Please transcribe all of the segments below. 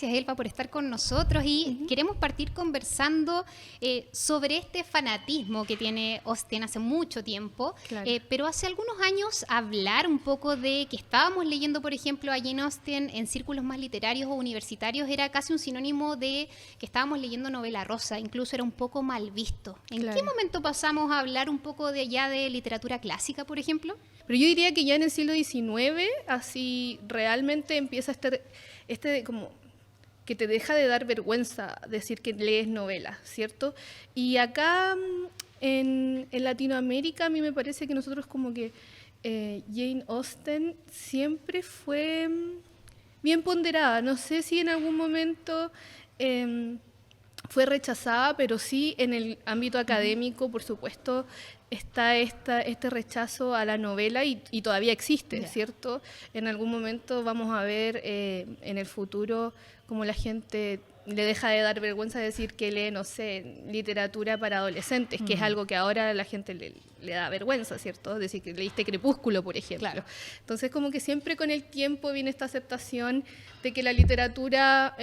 Gracias, Elba, por estar con nosotros y queremos partir conversando sobre este fanatismo que tiene Austen hace mucho tiempo, Claro. pero hace algunos años hablar un poco de que estábamos leyendo, por ejemplo, a Jane Austen en círculos más literarios o universitarios era casi un sinónimo de que estábamos leyendo novela rosa, incluso era un poco mal visto. ¿En qué Claro. momento pasamos a hablar un poco de ya de literatura clásica, por ejemplo? Pero yo diría que ya en el siglo XIX, así realmente empieza como que te deja de dar vergüenza decir que lees novelas, ¿cierto? Y acá en Latinoamérica a mí me parece que nosotros como que Jane Austen siempre fue bien ponderada. No sé si en algún momento fue rechazada, pero sí en el ámbito académico, por supuesto, está este rechazo a la novela y todavía existe, ¿cierto? En algún momento vamos a ver en el futuro cómo la gente le deja de dar vergüenza decir que lee, no sé, literatura para adolescentes, que es algo que ahora a la gente le da vergüenza, ¿cierto? Decir que leíste Crepúsculo, por ejemplo. Claro. Entonces, como que siempre con el tiempo viene esta aceptación de que la literatura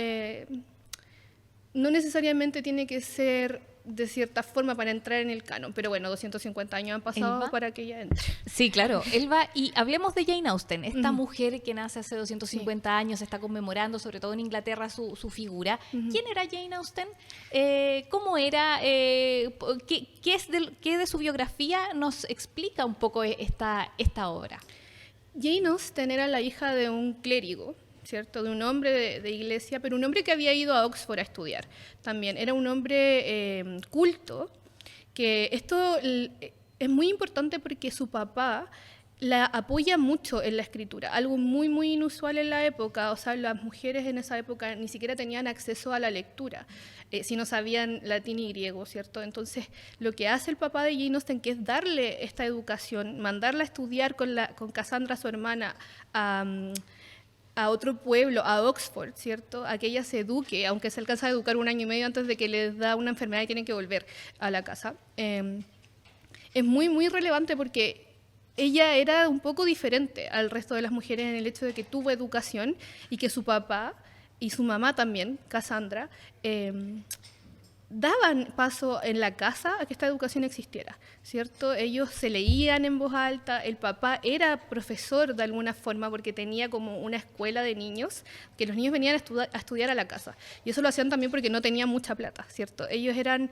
no necesariamente tiene que ser de cierta forma para entrar en el canon, pero bueno, 250 años han pasado Elba. para que ella entre. Sí, claro, Elba, y hablemos de Jane Austen, esta mujer que nace hace 250 años, está conmemorando, sobre todo en Inglaterra, su figura. ¿Quién era Jane Austen? ¿Cómo era? ¿Qué de su biografía nos explica un poco esta obra? Jane Austen era la hija de un clérigo, ¿cierto? De un hombre de iglesia, pero un hombre que había ido a Oxford a estudiar también. Era un hombre culto, que esto es muy importante porque su papá la apoya mucho en la escritura, algo muy, muy inusual en la época. O sea, las mujeres en esa época ni siquiera tenían acceso a la lectura, si no sabían latín y griego, ¿cierto? Entonces, lo que hace el papá de Jane Austen, que es darle esta educación, mandarla a estudiar con Cassandra, su hermana, a otro pueblo, a Oxford, ¿cierto? A que ella se eduque, aunque se alcanza a educar 1 año y medio antes de que les da una enfermedad y tienen que volver a la casa. Es muy, muy relevante porque ella era un poco diferente al resto de las mujeres en el hecho de que tuvo educación y que su papá y su mamá también, Cassandra, daban paso en la casa a que esta educación existiera, ¿cierto? Ellos se leían en voz alta, el papá era profesor de alguna forma porque tenía como una escuela de niños, que los niños venían a estudiar a la casa, y eso lo hacían también porque no tenían mucha plata, ¿cierto? Ellos eran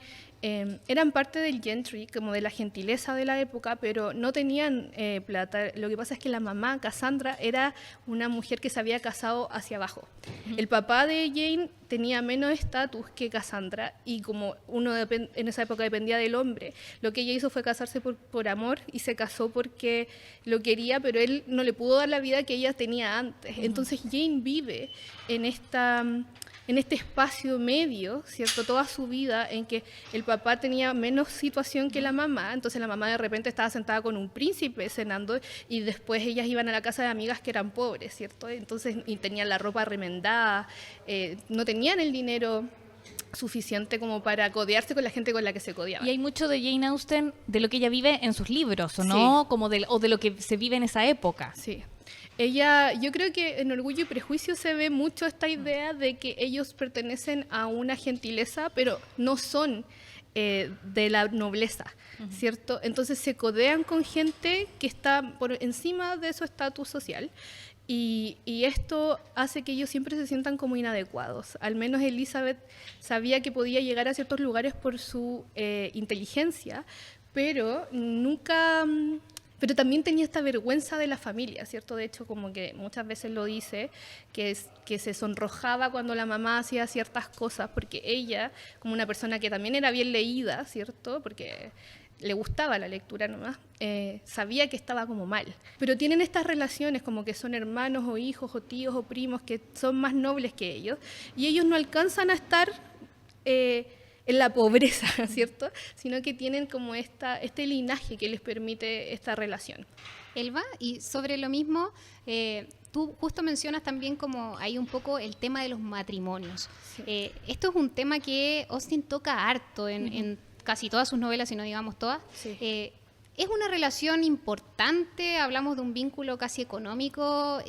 parte del gentry, como de la gentileza de la época, pero no tenían plata. Lo que pasa es que la mamá, Cassandra, era una mujer que se había casado hacia abajo. El papá de Jane tenía menos estatus que Cassandra y como uno en esa época dependía del hombre, lo que ella hizo fue casarse por amor y se casó porque lo quería, pero él no le pudo dar la vida que ella tenía antes. Entonces Jane vive en este espacio medio, ¿cierto? Toda su vida en que el papá tenía menos situación que la mamá, entonces la mamá de repente estaba sentada con un príncipe cenando y después ellas iban a la casa de amigas que eran pobres, ¿cierto? Entonces, y tenían la ropa remendada, no tenían el dinero suficiente como para codearse con la gente con la que se codiaban. Y hay mucho de Jane Austen de lo que ella vive en sus libros, ¿o no? Sí. Como o de lo que se vive en esa época. Sí. Ella, yo creo que en Orgullo y Prejuicio se ve mucho esta idea de que ellos pertenecen a una gentileza, pero no son de la nobleza, ¿cierto? Entonces se codean con gente que está por encima de su estatus social y esto hace que ellos siempre se sientan como inadecuados. Al menos Elizabeth sabía que podía llegar a ciertos lugares por su inteligencia, pero nunca... Pero también tenía esta vergüenza de la familia, ¿cierto? De hecho, como que muchas veces lo dice, que se sonrojaba cuando la mamá hacía ciertas cosas, porque ella, como una persona que también era bien leída, ¿cierto? Porque le gustaba la lectura nomás, sabía que estaba como mal. Pero tienen estas relaciones como que son hermanos o hijos o tíos o primos que son más nobles que ellos, y ellos no alcanzan a estar... en la pobreza, ¿cierto? Sino que tienen como este linaje que les permite esta relación. Elba, y sobre lo mismo, tú justo mencionas también como hay un poco el tema de los matrimonios. Sí. Esto es un tema que Austen toca harto en casi todas sus novelas, si no digamos todas. Sí. Es una relación importante, hablamos de un vínculo casi económico,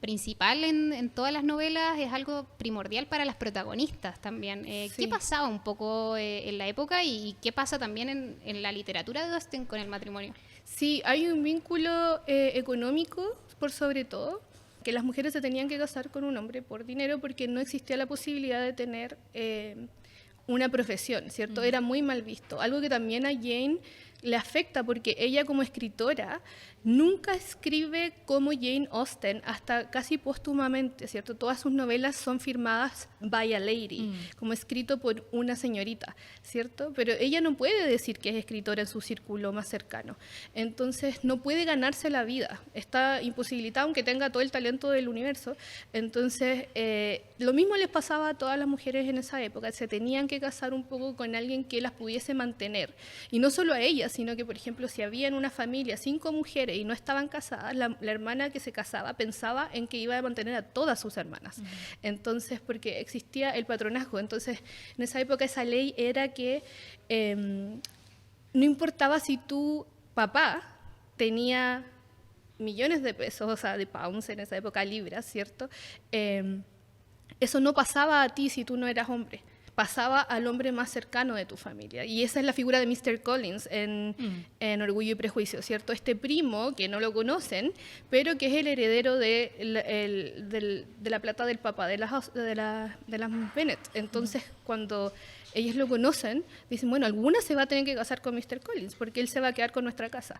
principal en todas las novelas, es algo primordial para las protagonistas también. Sí. ¿Qué pasaba un poco en la época y qué pasa también en la literatura de Austen con el matrimonio? Sí, hay un vínculo económico por sobre todo, que las mujeres se tenían que casar con un hombre por dinero porque no existía la posibilidad de tener una profesión, ¿cierto? Era muy mal visto. Algo que también a Jane le afecta porque ella como escritora nunca escribe como Jane Austen hasta casi póstumamente, ¿cierto? Todas sus novelas son firmadas by a lady, como escrito por una señorita, ¿cierto? Pero ella no puede decir que es escritora en su círculo más cercano. Entonces no puede ganarse la vida, está imposibilitada aunque tenga todo el talento del universo. Entonces lo mismo les pasaba a todas las mujeres en esa época, se tenían que casar un poco con alguien que las pudiese mantener. Y no solo a ellas, sino que, por ejemplo, si había en una familia 5 mujeres y no estaban casadas, la hermana que se casaba pensaba en que iba a mantener a todas sus hermanas. Entonces, porque existía el patronazgo. Entonces, en esa época esa ley era que no importaba si tu papá tenía millones de pesos, o sea, de pounds en esa época, libras, ¿cierto? Eso no pasaba a ti si tú no eras hombre. Pasaba al hombre más cercano de tu familia. Y esa es la figura de Mr. Collins en Orgullo y Prejuicio, ¿cierto? Este primo, que no lo conocen, pero que es el heredero de la plata del papá de las Bennet. Entonces, cuando ellos lo conocen, dicen, bueno, alguna se va a tener que casar con Mr. Collins, porque él se va a quedar con nuestra casa.